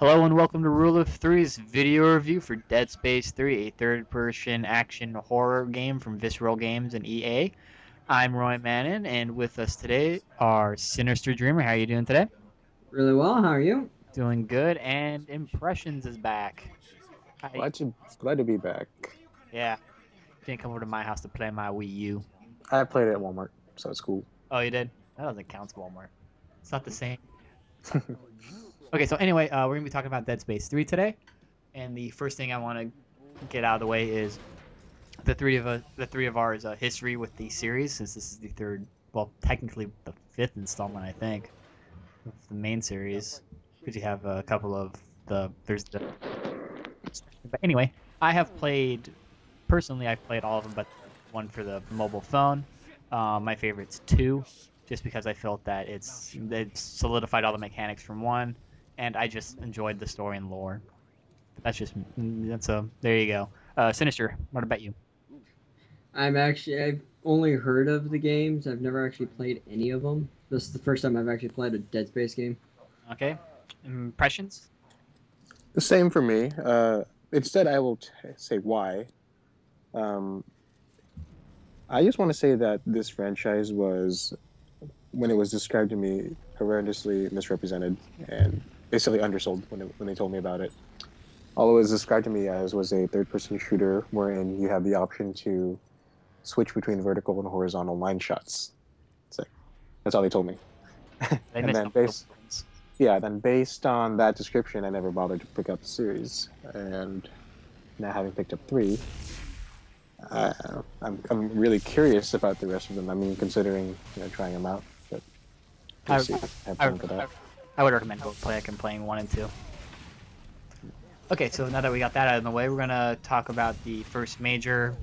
Hello and welcome to Rule of Three's video review for Dead Space 3, a third-person action horror game from Visceral Games and EA. I'm Roy Manan, and with us today are Synyster Dreamer. How are you doing today? Really well. How are you? Doing good, and Impressions is back. I Glad to be back. yeah, didn't come over to my house to play my Wii U. I played it at Walmart, so it's cool. Oh, you did? That doesn't count as Walmart. It's not the same. Okay, so anyway, we're gonna be talking about Dead Space 3 today, and the first thing I want to get out of the way is the three of ours history with the series, since this is the third, well, technically the fifth installment, I think, of the main series, because you have a couple of there's the. But anyway, I've played all of them, but the one for the mobile phone. My favorite's two, just because I felt that it solidified all the mechanics from one, and I just enjoyed the story and lore. There you go. Sinister, what about you? I've only heard of the games. I've never actually played any of them. This is the first time I've actually played a Dead Space game. Okay. Impressions? The same for me. Instead, I will say why. Um, I just want to say that this franchise was, when it was described to me, horrendously misrepresented and basically undersold when they told me about it. All it was described to me as was a third-person shooter wherein you have the option to switch between vertical and horizontal line shots. It's like, that's all they told me. They And missed then some real points. based on that description, I never bothered to pick up the series. And now having picked up three, I'm really curious about the rest of them. I mean, considering trying them out, but we'll I, see. Have I, time for that. I would recommend both play. I can play 1 and 2. Okay, so now that we got that out of the way, we're gonna talk about the first major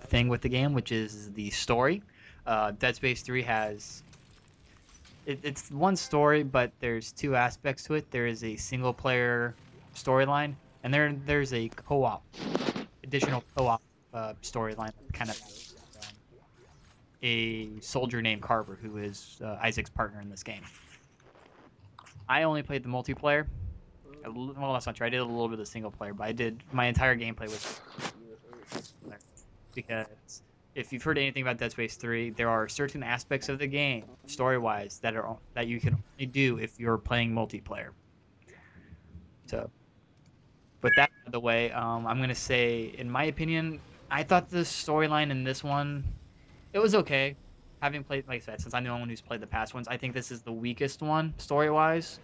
thing with the game, which is the story. Dead Space 3 has it's one story, but there's two aspects to it. There is a single player storyline, and there's a additional co-op storyline, kind of a soldier named Carver, who is Isaac's partner in this game. I only played the multiplayer. Well, that's not true. I did a little bit of the single player, but I did my entire gameplay was because if you've heard anything about Dead Space 3, there are certain aspects of the game, story-wise, that you can only do if you're playing multiplayer. So, with that out of the way, I'm gonna say, in my opinion, I thought the storyline in this one, it was okay. Having played, like I said, since I'm the only one who's played the past ones, I think this is the weakest one story-wise.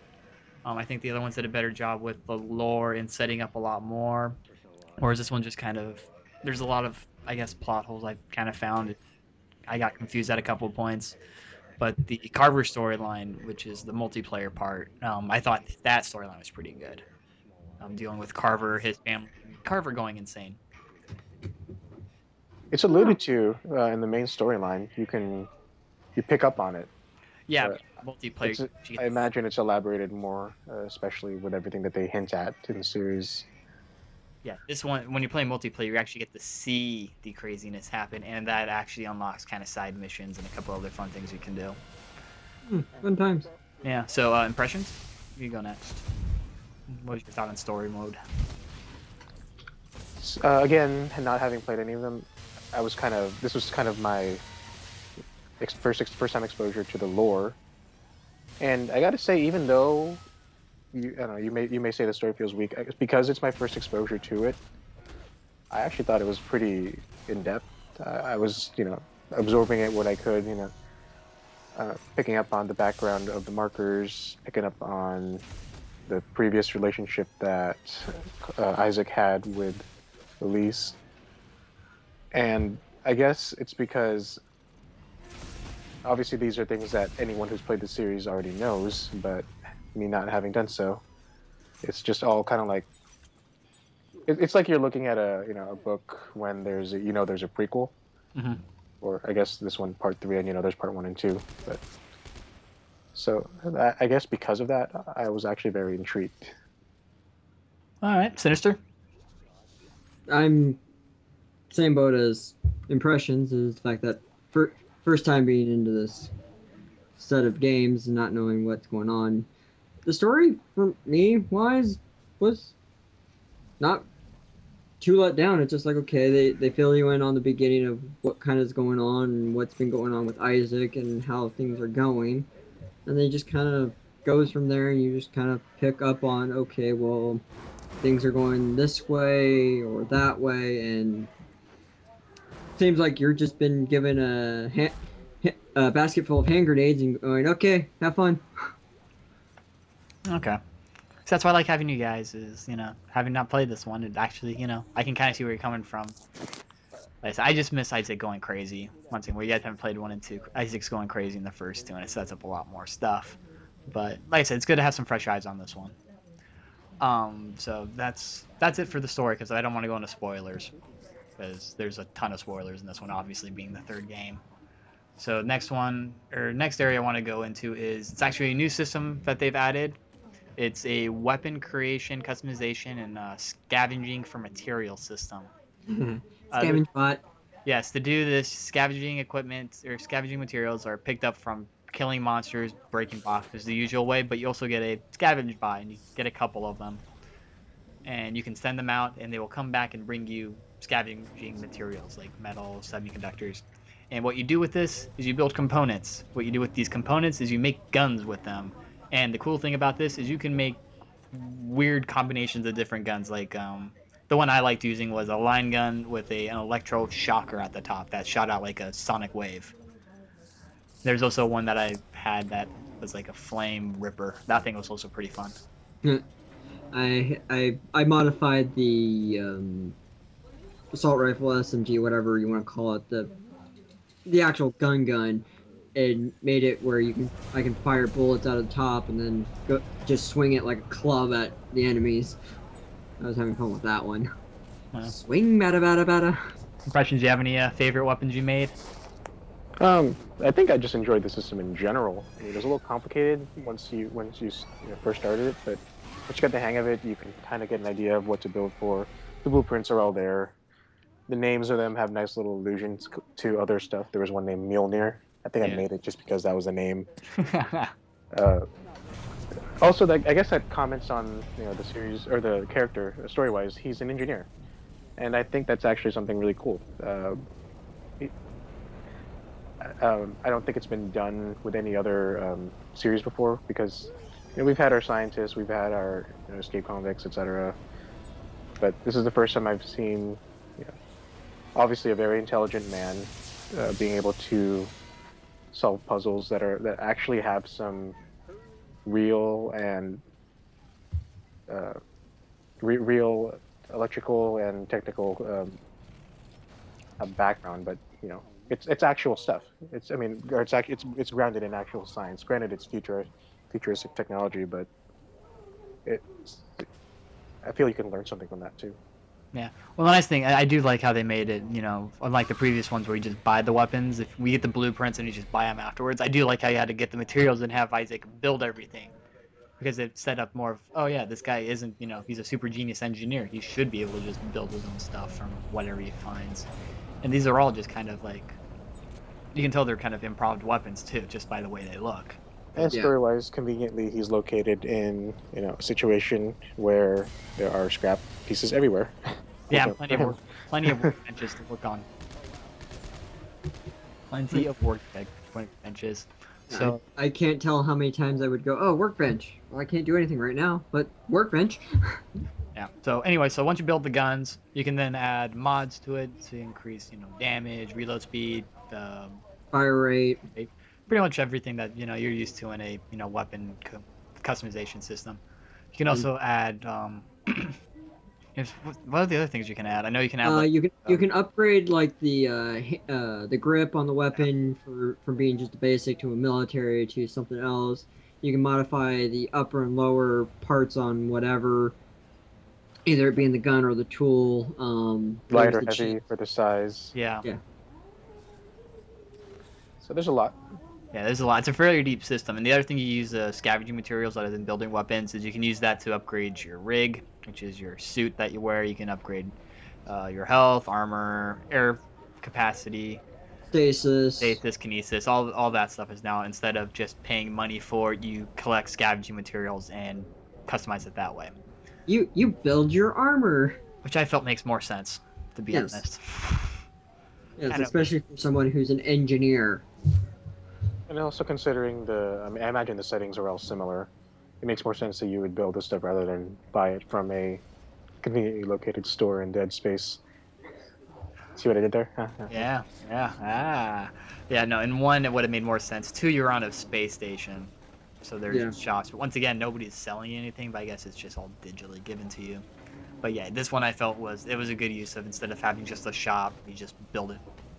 I think the other ones did a better job with the lore and setting up a lot more. Whereas this one just kind of, there's a lot of, I guess, plot holes I kind of found. I got confused at a couple of points. But the Carver storyline, which is the multiplayer part, I thought that storyline was pretty good. Dealing with Carver, his family, Carver going insane. It's alluded to in the main storyline. You pick up on it. Yeah, But multiplayer. I imagine it's elaborated more, especially with everything that they hint at in the series. Yeah, this one, when you play multiplayer, you actually get to see the craziness happen, and that actually unlocks kind of side missions and a couple other fun things you can do. Fun times. Yeah, so impressions? You go next. What was your thought on story mode? Again, not having played any of them, this was kind of my first time exposure to the lore. And I gotta say, even though I don't know, you may say the story feels weak, because it's my first exposure to it. I actually thought it was pretty in depth. I was absorbing it what I could, picking up on the background of the markers, picking up on the previous relationship that Isaac had with Elise. And I guess it's because obviously these are things that anyone who's played the series already knows, but me not having done so, it's just all kind of like it's like you're looking at a book when there's there's a prequel, Mm-hmm. or I guess this one part 3, and there's part 1 and 2. But so I guess because of that, I was actually very intrigued. All right, Sinister. I'm same boat as impressions. Is the fact that first time being into this set of games and not knowing what's going on. The story for me wise was not too let down. It's just like, okay, they fill you in on the beginning of what kind of is going on and what's been going on with Isaac and how things are going, and they just kind of goes from there, and you just kind of pick up on, okay, well, things are going this way or that way, and seems like you're just been given a basket full of hand grenades and going, okay, have fun. Okay. So that's why I like having you guys is, having not played this one, it actually, I can kind of see where you're coming from. Like I said, I just miss Isaac going crazy. One thing where you guys haven't played 1 and 2. Isaac's going crazy in the first 2, and it sets up a lot more stuff. But like I said, it's good to have some fresh eyes on this one. So that's it for the story, because I don't want to go into spoilers, because there's a ton of spoilers in this one, obviously being the 3rd game. So next area I want to go into is, it's actually a new system that they've added. It's a weapon creation, customization, and scavenging for material system. Scavenge bot. Yes, to do this, scavenging equipment or scavenging materials are picked up from killing monsters, breaking boxes the usual way, but you also get a scavenge bot, and you get a couple of them. And you can send them out, and they will come back and bring you scavenging materials like metal, semiconductors. And what you do with this is you build components. What you do with these components is you make guns with them. And the cool thing about this is you can make weird combinations of different guns. Like the one I liked using was a line gun with an electro shocker at the top that shot out like a sonic wave. There's also one that I had that was like a flame ripper. That thing was also pretty fun. I modified the assault rifle, SMG, whatever you want to call it, the actual gun, and made it where I can fire bullets out of the top and then just swing it like a club at the enemies. I was having fun with that one. Wow. Swing, bada. Impressions? Do you have any favorite weapons you made? I think I just enjoyed the system in general. I mean, it was a little complicated once you first started it, but once you got the hang of it, you can kind of get an idea of what to build for. The blueprints are all there. The names of them have nice little allusions to other stuff. There was one named Mjolnir. I think I made it just because that was a name. Also, I guess that comments on the series or the character story-wise. He's an engineer, and I think that's actually something really cool. I don't think it's been done with any other series before, because we've had our scientists, we've had our escape convicts, etc. But this is the first time I've seen, obviously a very intelligent man being able to solve puzzles that actually have some real and real electrical and technical background, but it's actual stuff. It's grounded in actual science. Granted, it's futuristic technology, but I feel you can learn something from that too. Yeah. Well, the nice thing, I do like how they made it, unlike the previous ones where you just buy the weapons. If we get the blueprints and you just buy them afterwards, I do like how you had to get the materials and have Isaac build everything. Because it set up more of, oh yeah, this guy isn't, he's a super genius engineer. He should be able to just build his own stuff from whatever he finds. And these are all just kind of like, you can tell they're kind of improv weapons too, just by the way they look. And story-wise, conveniently, he's located in a situation where there are scrap pieces everywhere. Yeah, plenty of workbenches to work on. Plenty of workbenches. So I can't tell how many times I would go, oh, workbench. Well, I can't do anything right now, but workbench. Yeah. So anyway, so once you build the guns, you can then add mods to it to increase, damage, reload speed, fire rate. Pretty much everything that you're used to in a weapon customization system. You can also add what are the other things you can add? I know you can add you can upgrade like the grip on the weapon from being just a basic to a military to something else. You can modify the upper and lower parts on whatever, either it being the gun or the tool. Light or heavy for the size. Yeah. So there's a lot. Yeah, there's a lot. It's a fairly deep system. And the other thing you use scavenging materials other than building weapons is you can use that to upgrade your rig, which is your suit that you wear. You can upgrade your health, armor, air capacity, stasis, kinesis. All that stuff is now, instead of just paying money for it, you collect scavenging materials and customize it that way. You build your armor. which I felt makes more sense, to be Yes. honest. Yes, Kind of. especially for someone who's an engineer. And also considering I mean, I imagine the settings are all similar. It makes more sense that you would build this stuff rather than buy it from a conveniently located store in Dead Space. See what I did there? Yeah, yeah, yeah. No, in one it would have made more sense. Two, you're on a space station, so there's Yeah. shops. But once again, nobody's selling you anything. But I guess it's just all digitally given to you. But yeah, this one I felt was a good use of instead of having just a shop, you just build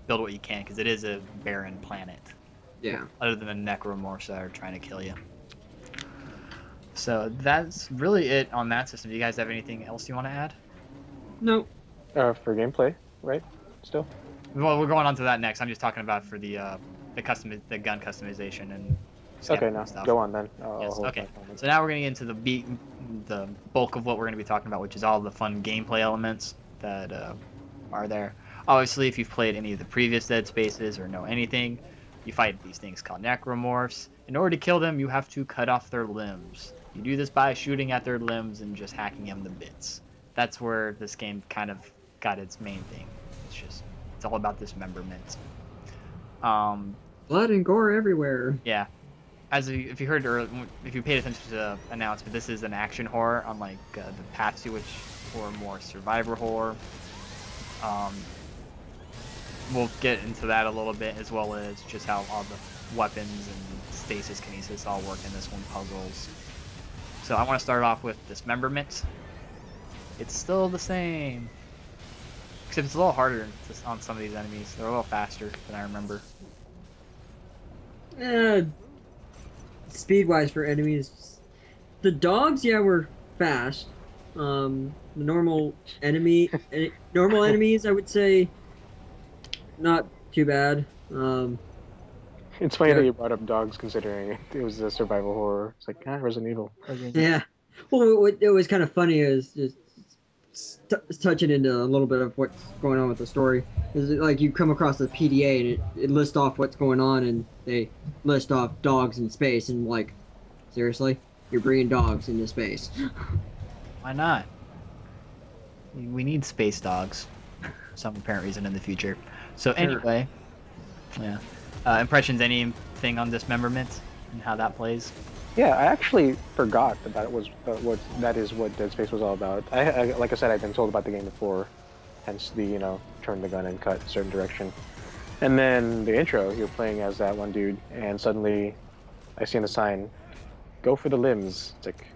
what you can because it is a barren planet. Yeah. Other than the necromorphs that are trying to kill you. So that's really it on that system. Do you guys have anything else you want to add? No. For gameplay, right? Still. Well, we're going on to that next. I'm just talking about for the the gun customization and Okay, scaling now stuff. go on then. I'll Yes. hold Okay. my comments. So now we're gonna get into the bulk of what we're gonna be talking about, which is all the fun gameplay elements that are there. Obviously, if you've played any of the previous Dead Spaces or know anything, you fight these things called necromorphs. In order to kill them, you have to cut off their limbs. You do this by shooting at their limbs and just hacking them to bits. That's where this game kind of got its main thing. It's all about dismemberment. Blood and gore everywhere. Yeah. If you heard earlier, if you paid attention to the announcement, this is an action horror, unlike the past two, which were more survivor horror. We'll get into that a little bit, as well as just how all the weapons and stasis kinesis all work in this one puzzles. So I want to start off with dismemberment. It's still the same, except it's a little harder on some of these enemies. They're a little faster than I remember. Speed wise for enemies, the dogs, yeah, were fast. The normal enemies, I would say, not too bad. It's funny Yeah. that you brought up dogs, considering it was a survival horror. It's like, Resident Evil. Yeah. Well, what it was kind of funny is just touching into a little bit of what's going on with the story. Is it like you come across the PDA and it lists off what's going on, and they list off dogs in space, and like, seriously, you're bringing dogs into space? Why not? We need space dogs, for some apparent reason in the future. So anyway, yeah. Impressions? Anything on dismemberment and how that plays? Yeah, I actually forgot that that is what Dead Space was all about. Like I said, I've been told about the game before, hence the turn the gun and cut a certain direction. And then the intro, you're playing as that one dude, and suddenly I see on the sign, "Go for the limbs." It's like,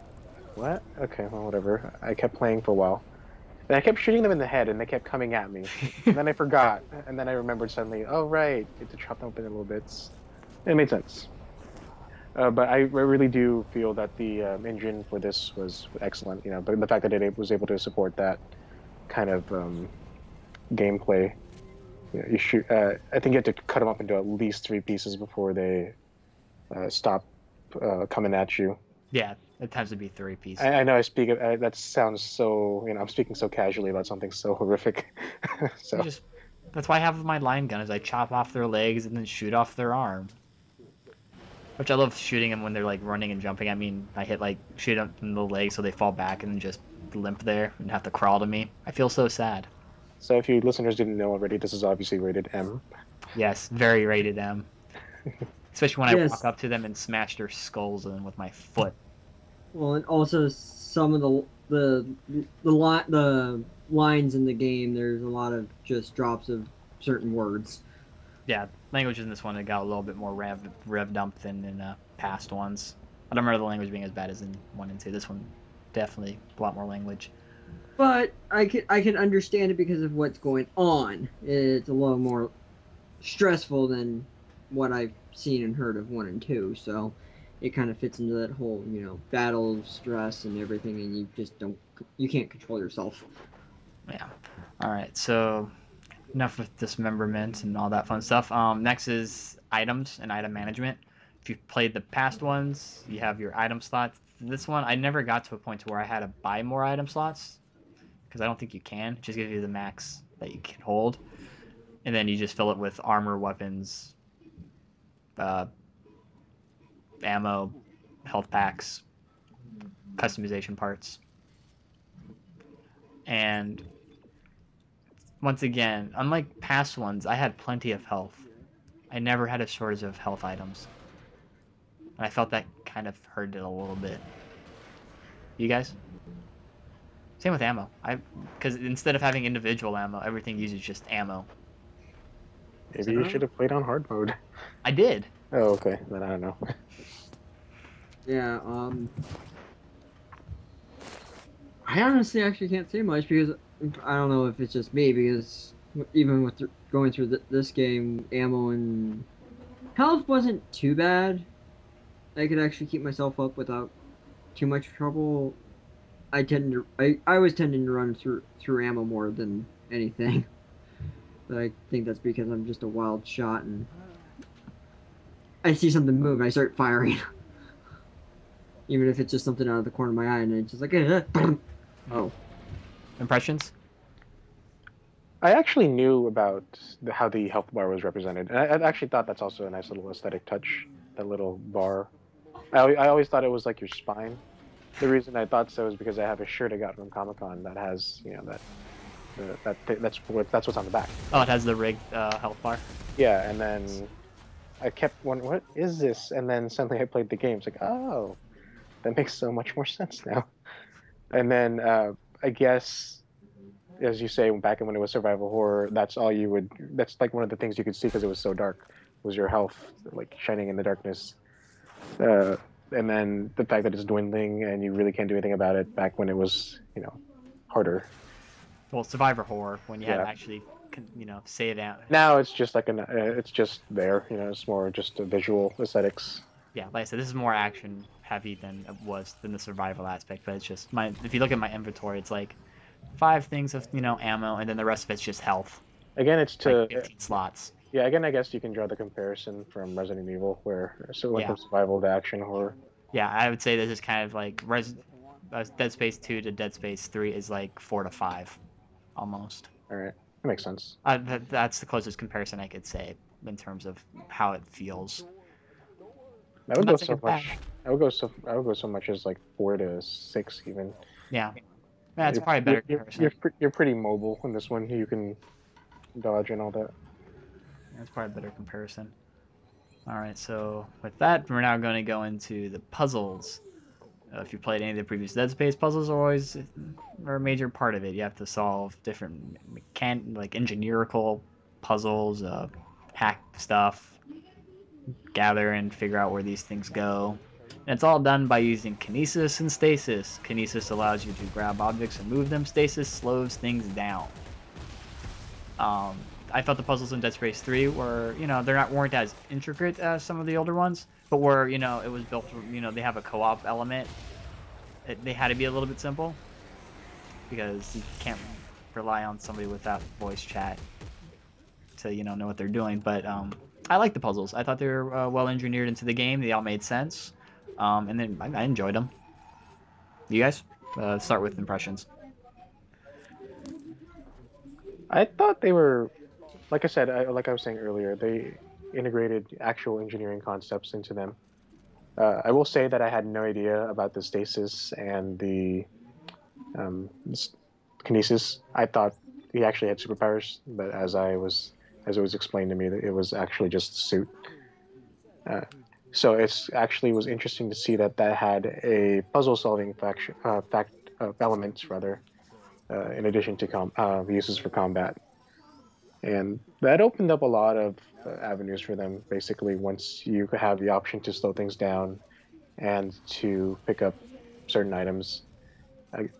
what? Okay, well, whatever. I kept playing for a while, and I kept shooting them in the head, and they kept coming at me. And then I forgot, and then I remembered suddenly, oh right, you have to chop them up into little bits. It made sense. But I really do feel that the engine for this was excellent, but the fact that it was able to support that kind of gameplay, you shoot. I think you have to cut them up into at least 3 pieces before they stop coming at you. Yeah, it tends to be 3 pieces. I know I speak. That sounds so. I'm speaking so casually about something so horrific. So that's why I have my line gun, is I chop off their legs and then shoot off their arm. Which I love shooting them when they're like running and jumping. I mean, I shoot them in the legs so they fall back and then just limp there and have to crawl to me. I feel so sad. So if you listeners didn't know already, this is obviously rated M. Yes, very rated M. Especially when I walk up to them and smash their skulls in with my foot. Well, and also some of the lines in the game, there's a lot of just drops of certain words. Yeah, language in this one, it got a little bit more rev dump than in past ones. I don't remember the language being as bad as in 1 and 2. This one, definitely a lot more language. But I can understand it because of what's going on. It's a little more stressful than what I've seen and heard of 1 and 2, so it kind of fits into that whole, battle stress and everything, and you can't control yourself. Yeah. All right, so enough with dismemberment and all that fun stuff. Next is items and item management. If you've played the past ones, you have your item slots. This one, I never got to a point to where I had to buy more item slots, because I don't think you can. It just gives you the max that you can hold, and then you just fill it with armor, weapons, ammo, health packs, customization parts. And once again, unlike past ones, I had plenty of health. I never had a shortage of health items. And I felt that kind of hurt it a little bit. You guys? Same with ammo. Because instead of having individual ammo, everything uses just ammo. Maybe you should have played on hard mode. I did. Oh, okay. Then I don't know. Yeah, I honestly actually can't say much because I don't know if it's just me, because even with going through this game, ammo and health wasn't too bad. I could actually keep myself up without too much trouble. I was tending to run through ammo more than anything. But I think that's because I'm just a wild shot and I see something move and I start firing. Even if it's just something out of the corner of my eye and it's just like, oh. Impressions? I actually knew about how the health bar was represented, and I actually thought that's also a nice little aesthetic touch. That little bar. I always thought it was like your spine. The reason I thought so is because I have a shirt I got from Comic-Con that has, you know, that's what's on the back. Oh, it has the rigged health bar. Yeah, and then I kept wondering, what is this? And then suddenly I played the game. It's like, oh, that makes so much more sense now. And then I guess, as you say, back when it was survival horror, that's like one of the things you could see because it was so dark, was your health like shining in the darkness. And then the fact that it's dwindling and you really can't do anything about it back when it was, you know, harder. Well, survivor horror, when you had to actually, you know, say it out. Now it's just like it's just there, you know, it's more just a visual aesthetics. Yeah, like I said, this is more action heavy than it was than the survival aspect, but it's just if you look at my inventory, it's like 5 things of, you know, ammo, and then the rest of it's just health. Again, it's like 15 slots. Yeah, again, I guess you can draw the comparison from Resident Evil, where from survival to action horror. Yeah, I would say this is kind of like Dead Space 2 to Dead Space 3 is like 4 to 5, almost. All right, that makes sense. That's the closest comparison I could say in terms of how it feels. I would go so much. I would go so much as like 4 to 6 even. Yeah, that's probably a better comparison. You're pretty mobile in this one. You can dodge and all that. That's probably a better comparison. All right, so with that, we're now going to go into the puzzles. If you played any of the previous Dead Space, puzzles are a major part of it. You have to solve different like engineerical puzzles, hack stuff, gather and figure out where these things go. And it's all done by using kinesis and stasis. Kinesis allows you to grab objects and move them. Stasis slows things down. I thought the puzzles in Dead Space 3 were, you know, weren't as intricate as some of the older ones, but were, you know, it was built, you know, they have a co-op element. They had to be a little bit simple because you can't rely on somebody with that voice chat to, you know what they're doing. But I like the puzzles. I thought they were well engineered into the game. They all made sense, and then I enjoyed them. You guys? Start with impressions. I thought they were, like I said, like I was saying earlier, they integrated actual engineering concepts into them. I will say that I had no idea about the stasis and the kinesis. I thought he actually had superpowers, but as it was explained to me, that it was actually just a suit. So it's actually was interesting to see that had a puzzle-solving elements rather. In addition to uses for combat. And that opened up a lot of avenues for them, basically, once you have the option to slow things down and to pick up certain items.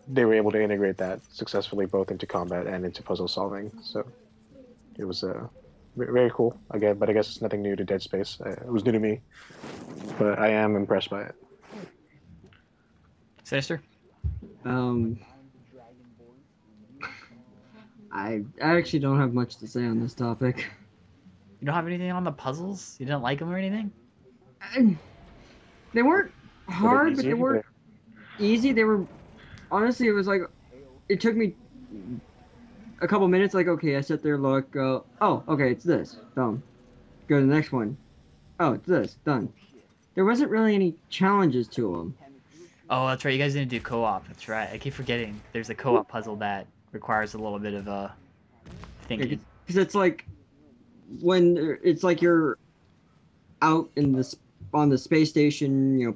They were able to integrate that successfully both into combat and into puzzle solving. So it was very cool, again, but I guess it's nothing new to Dead Space. It was new to me, but I am impressed by it. Synyster? I actually don't have much to say on this topic. You don't have anything on the puzzles? You didn't like them or anything? They weren't hard, but they weren't easy. They were, honestly, it was like, it took me a couple minutes, like, okay, I sit there, look, go, oh, okay, it's this, done. Go to the next one. Oh, it's this, done. There wasn't really any challenges to them. Oh, that's right, you guys didn't do co-op, that's right. I keep forgetting there's a co-op puzzle that requires a little bit of thinking. Because it's like it's like you're out in this on the space station.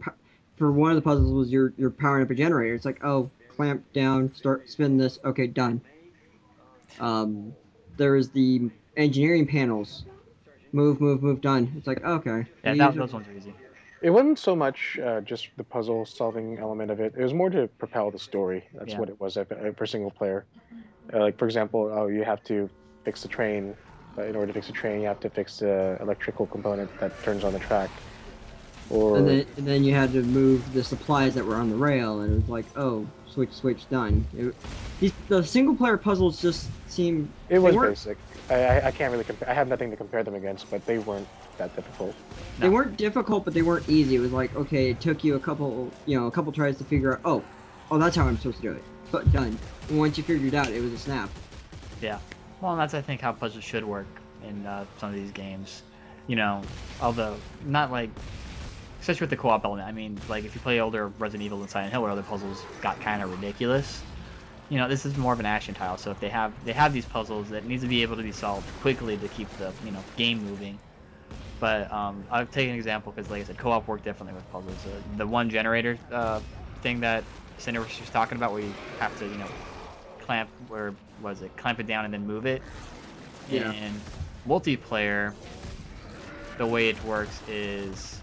For one of the puzzles was you're powering up a generator. It's like, oh, clamp down, start spin this. Okay, done. There's the engineering panels. Move, done. It's like, okay. Yeah, those ones are easy. It wasn't so much just the puzzle solving element of it. It was more to propel the story. That's what it was for single player. Like, for example, you have to fix the train. In order to fix the train, you have to fix the electrical component that turns on the track. And then you had to move the supplies that were on the rail, and it was like, oh, switch, done. The single player puzzles just seem... It was basic. I can't really compare. I have nothing to compare them against, but they weren't that difficult. They weren't difficult, but they weren't easy. It was like, okay, it took you a couple tries to figure out, oh, that's how I'm supposed to do it. But done. And once you figured it out, it was a snap. Yeah. Well, that's, I think, how puzzles should work in some of these games. Although, not like... Especially with the co-op element. I mean, like, if you play older Resident Evil and Silent Hill where other puzzles got kind of ridiculous, this is more of an action tile. So if they have these puzzles that needs to be able to be solved quickly to keep the, game moving. But I'll take an example because, like I said, co-op work differently with puzzles. The one generator thing that Synyster was talking about, where you have to, clamp it down and then move it. Yeah. In multiplayer, the way it works is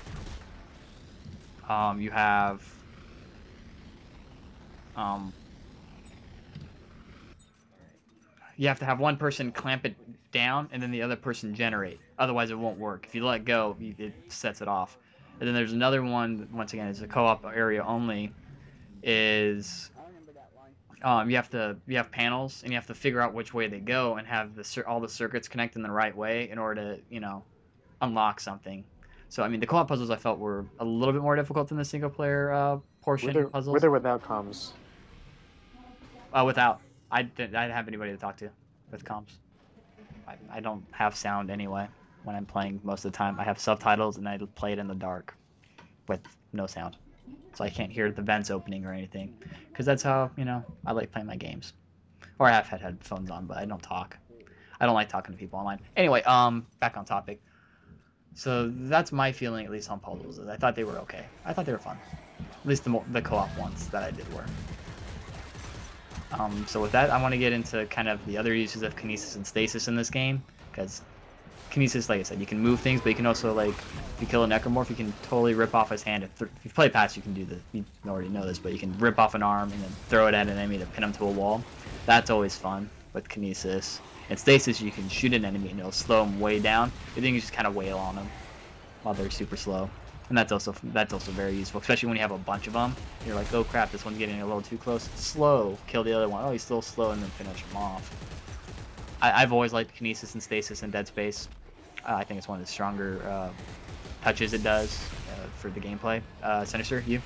you have to have one person clamp it down and then the other person generate. Otherwise, it won't work. If you let go, it sets it off. And then there's another one. Once again, it's a co-op area only. Is you have panels and you have to figure out which way they go and have all the circuits connect in the right way in order to unlock something. So I mean, the co-op puzzles I felt were a little bit more difficult than the single player portion puzzles. With or without comms? Without. I didn't have anybody to talk to with comms. I don't have sound anyway when I'm playing most of the time. I have subtitles and I play it in the dark with no sound. So I can't hear the vents opening or anything. Because that's how, I like playing my games. Or I have had headphones on, but I don't talk. I don't like talking to people online. Anyway, back on topic. So that's my feeling, at least on puzzles. I thought they were okay. I thought they were fun. At least the co-op ones that I did were. So with that, I want to get into kind of the other uses of kinesis and stasis in this game. Because kinesis, like I said, you can move things, but you can also, like, if you kill a necromorph, you can totally rip off his hand. If you play past, you can do this. You already know this, but you can rip off an arm and then throw it at an enemy to pin him to a wall. That's always fun with kinesis. In stasis, you can shoot an enemy and it'll slow them way down. And then you just kind of wail on them while they're super slow. And that's also very useful, especially when you have a bunch of them. You're like, oh crap, this one's getting a little too close. Slow, kill the other one. Oh, he's still slow, and then finish him off. I've always liked kinesis and stasis in Dead Space. I think it's one of the stronger touches it does for the gameplay. Synyster, you?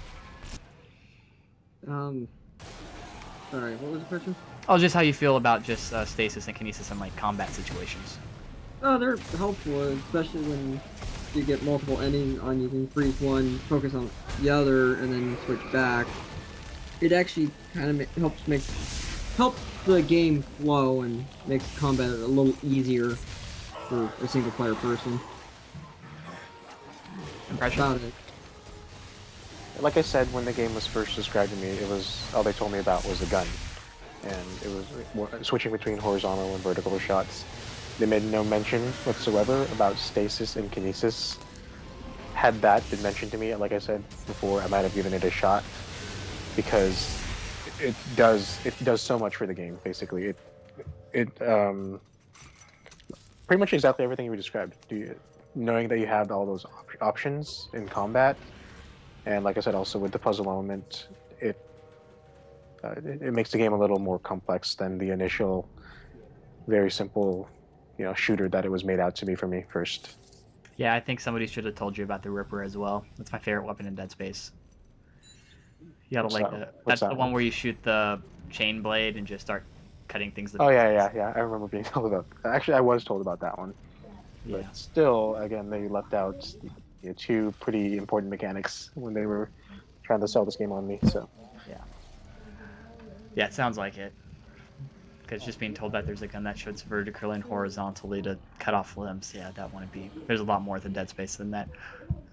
Sorry, what was the question? Oh, just how you feel about just stasis and kinesis in like combat situations. Oh, they're helpful, especially when you get multiple endings on. You can freeze one, focus on the other, and then switch back. It actually kind of helps the game flow and makes combat a little easier for a single player person. Impression? About it. Like I said, when the game was first described to me, it was all they told me about was a gun, and it was switching between horizontal and vertical shots. They made no mention whatsoever about stasis and kinesis. Had that been mentioned to me, like I said before, I might have given it a shot, because it does so much for the game. Basically, it pretty much exactly everything you described. Knowing that you have all those options in combat, and like I said, also with the puzzle element, it makes the game a little more complex than the initial, very simple, shooter that it was made out to be for me first. Yeah, I think somebody should have told you about the Ripper as well. That's my favorite weapon in Dead Space. You gotta like that's the one where you shoot the chain blade and just start cutting things to pieces. Yeah. I remember being told about. Actually, I was told about that one. Yeah. But still, again, they left out two pretty important mechanics when they were trying to sell this game on me. So. Yeah, it sounds like it. because just being told that there's a gun that shoots vertically and horizontally to cut off limbs, yeah, that wouldn't be. There's a lot more to Dead Space than that.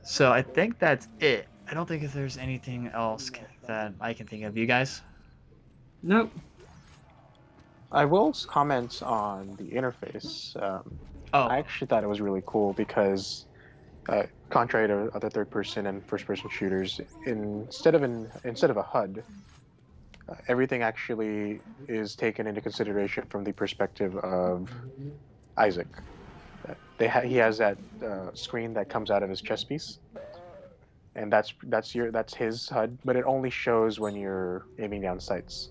So I think that's it. I don't think if there's anything else that I can think of. You guys? Nope. I will comment on the interface. Oh, I actually thought it was really cool because, contrary to other third-person and first-person shooters, instead of a HUD, everything actually is taken into consideration from the perspective of Isaac. He has that screen that comes out of his chest piece, and that's his HUD, but it only shows when you're aiming down sights.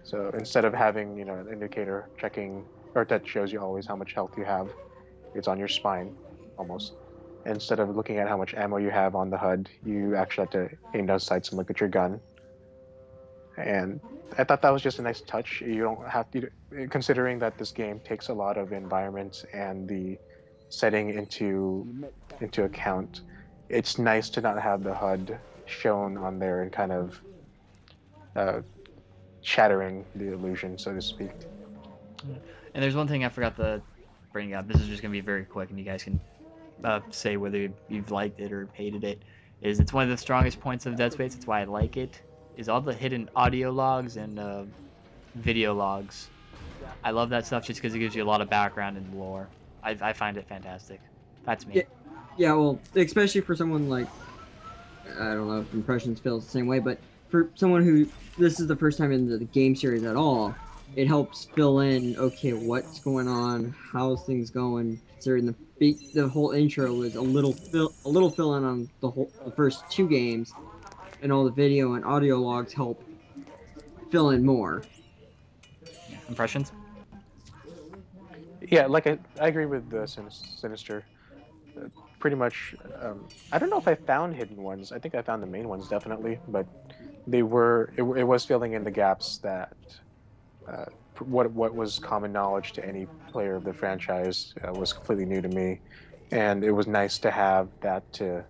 So instead of having an indicator checking or that shows you always how much health you have, it's on your spine almost. Instead of looking at how much ammo you have on the HUD, you actually have to aim down sights and look at your gun. And I thought that was just a nice touch. You don't have to, considering that this game takes a lot of environment and the setting into account. It's nice to not have the HUD shown on there and kind of shattering the illusion, so to speak. and there's one thing I forgot to bring up. This is just gonna be very quick, and you guys can say whether you've liked it or hated it. Is it's one of the strongest points of Dead Space. It's why I like it. Is all the hidden audio logs and video logs. I love that stuff just because it gives you a lot of background and lore. I find it fantastic. That's me. Yeah, well, especially for someone like, I don't know if Impressions feels the same way, but for someone who this is the first time in the game series at all, it helps fill in, okay, what's going on, how's things going, considering the whole intro was a little fill in on the first two games, and all the video and audio logs help fill in more. Impressions? Yeah, like I agree with the Synyster. Pretty much, I don't know if I found hidden ones. I think I found the main ones definitely, but it was filling in the gaps that what was common knowledge to any player of the franchise was completely new to me, and it was nice to have that to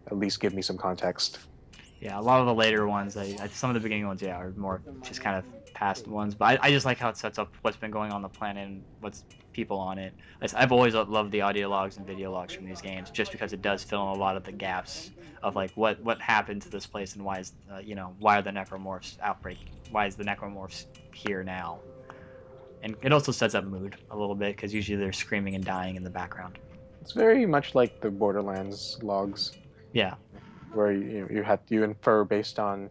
at least give me some context. Yeah, a lot of the later ones, some of the beginning ones, yeah, are more just kind of past ones. But I just like how it sets up what's been going on the planet and what's people on it. I've always loved the audio logs and video logs from these games, just because it does fill in a lot of the gaps of like what happened to this place and why is why are the necromorphs outbreak? Why is the necromorphs here now? And it also sets up mood a little bit because usually they're screaming and dying in the background. It's very much like the Borderlands logs. Yeah. Where you infer based on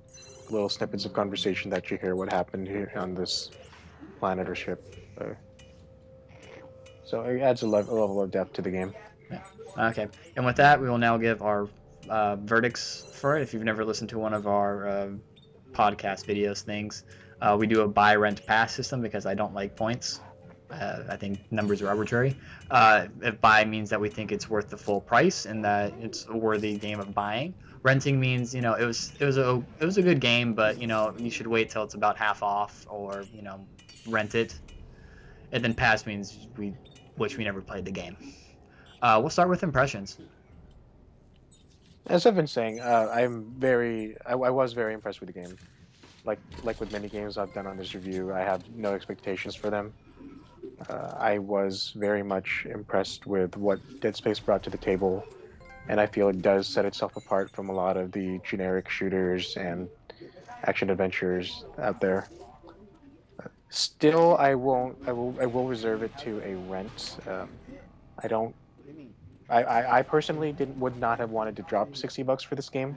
little snippets of conversation that you hear what happened here on this planet or ship. So it adds a level of depth to the game. Yeah. Okay. And with that, we will now give our verdicts for it. If you've never listened to one of our podcast videos things, we do a buy, rent, pass system because I don't like points. I think numbers are arbitrary. If buy means that we think it's worth the full price and that it's a worthy game of buying. Renting means it was a good game, but you should wait till it's about half off or rent it. And then pass means we never played the game. We'll start with impressions. As I've been saying, I was very impressed with the game. Like with many games I've done on this review, I have no expectations for them. I was very much impressed with what Dead Space brought to the table, and I feel it does set itself apart from a lot of the generic shooters and action adventures out there. Still, I will reserve it to a rent. I personally would not have wanted to drop $60 for this game,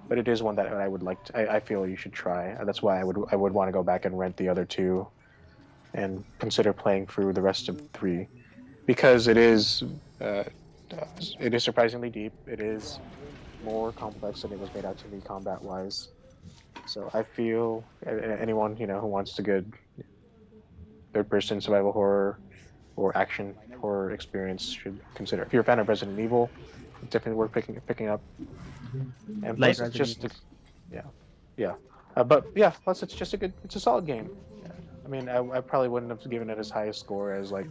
but it is one that I would like to. I feel you should try. That's why I would want to go back and rent the other two, and consider playing through the rest of 3, because it is surprisingly deep. It is more complex than it was made out to be combat-wise. So I feel anyone who wants a good third-person survival horror or action horror experience should consider. If you're a fan of Resident Evil, it's definitely worth picking up. And plus, it's just plus it's just it's a solid game. I mean, I probably wouldn't have given it as high a score as like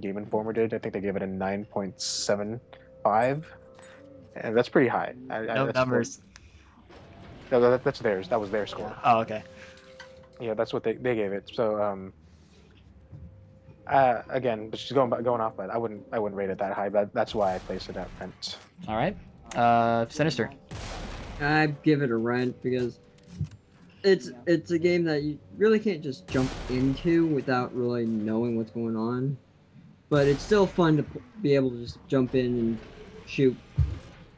Game Informer did. I think they gave it a 9.75, and that's pretty high. No numbers. That's theirs. That was their score. Oh, okay. Yeah, that's what they gave it. So Again, just going off, but I wouldn't rate it that high. But that's why I placed it at rent. All right. Synyster. I'd give it a rent because it's a game that you really can't just jump into without really knowing what's going on. But it's still fun to be able to just jump in and shoot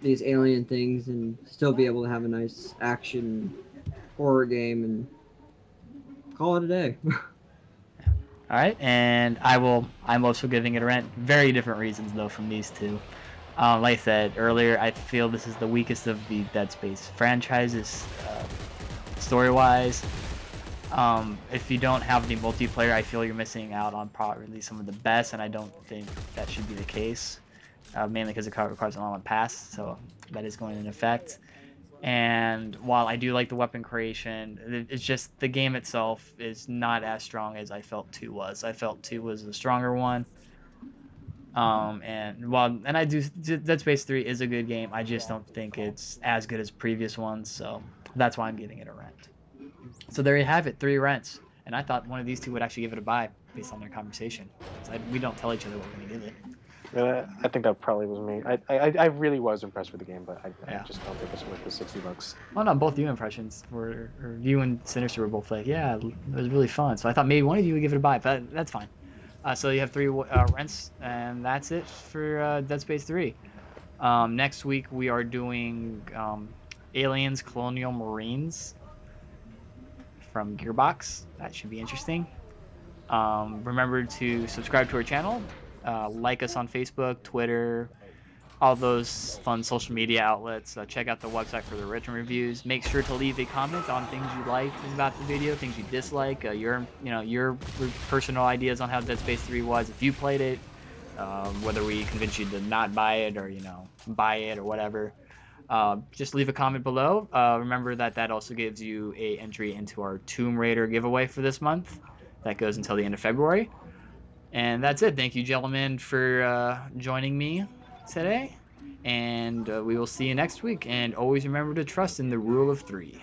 these alien things and still be able to have a nice action horror game and call it a day. All right, and I'm also giving it a rent. Very different reasons though from these two. Like I said earlier, I feel this is the weakest of the Dead Space franchises, story-wise. If you don't have the multiplayer, I feel you're missing out on probably some of the best, and I don't think that should be the case. Mainly because it requires an online pass, so that is going into effect. And while I do like the weapon creation, it's just the game itself is not as strong as I felt 2 was. I felt 2 was the stronger one. And I do, Dead Space 3 is a good game. I just don't think it's as good as previous ones, so that's why I'm giving it a rent. So there you have it, 3 rents. And I thought one of these two would actually give it a buy based on their conversation. We don't tell each other what we're going to give it. I think that probably was me. I really was impressed with the game, but I Yeah. just don't think it's worth the $60. Well, no, both you impressions were, or you and Synyster were both like, yeah, it was really fun. So I thought maybe one of you would give it a buy, but that's fine. So you have 3 rents, and that's it for Dead Space 3. Next week we are doing Aliens Colonial Marines from Gearbox. That should be interesting. Remember to subscribe to our channel, like us on Facebook, Twitter, all those fun social media outlets. Check out the website for the written reviews. Make sure to leave a comment on things you liked about the video, things you dislike, your personal ideas on how Dead Space 3 was if you played it, whether we convinced you to not buy it or buy it or whatever. Just leave a comment below. Remember that also gives you a entry into our Tomb Raider giveaway for this month. That goes until the end of February. And that's it. Thank you, gentlemen, for joining me today. And we will see you next week. And always remember to trust in the rule of 3.